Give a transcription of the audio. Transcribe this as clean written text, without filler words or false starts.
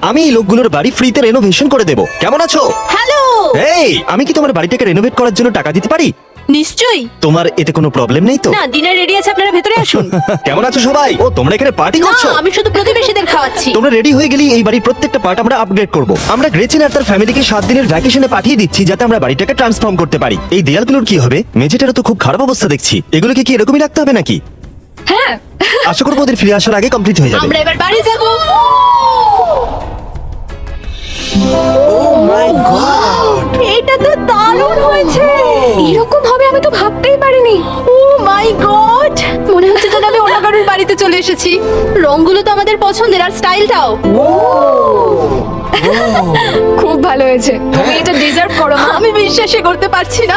আমি এই লোকগুলোর বাড়ি ফ্রিতে রেনোভেশন করে দেবো। কেমন আছো? হ্যালো। এই, আমি কি তোমার বাড়িটাকে রেনোভেট করার জন্য টাকা দিতে পারি? নিশ্চয়ই। তোমার এতে কোনো প্রবলেম নেই তো? না, ডিনার রেডি আছে, আপনারা ভেতরে আসুন। কেমন আছো সবাই? ও, তোমরা এখানে পার্টি না, করছো? আমি শুধু প্রতিবেশীদের খাওয়াচ্ছি। তোমরা রেডি হয়ে গেলেই এই বাড়ির প্রত্যেকটা পার্ট আমরা আপগ্রেড করব। আমরা গ্রেচিন আর তার ফ্যামিলিকে 7 দিনের ভ্যাকেশনে পাঠিয়ে দিচ্ছি যাতে আমরা বাড়িটাকে ট্রান্সফর্ম করতে পারি। এই দেয়ালগুলোর কি হবে? মেঝেটারও তো খুব খারাপ অবস্থা দেখছি। এগুলোকে কি এরকমই রাখতে হবে নাকি? হ্যাঁ, আশা করবো ওদের ফিরে আসার আগে কমপ্লিট হয়ে যাবে। আমরা এবার বাড়ি যাব। এটা তো দারুণ হয়েছে। এরকম হবে আমি তো ভাবতেই পারিনি। ও মাই গড, মনে হচ্ছে যেন আমি অন্য কারোর বাড়িতে চলে এসেছি। রংগুলো তো আমাদের পছন্দের, আর স্টাইলটাও। খুব ভালো হয়েছে, তুমি এটা ডিজার্ভ করো মা। আমি বিশ্বাসই করতে পারছি না।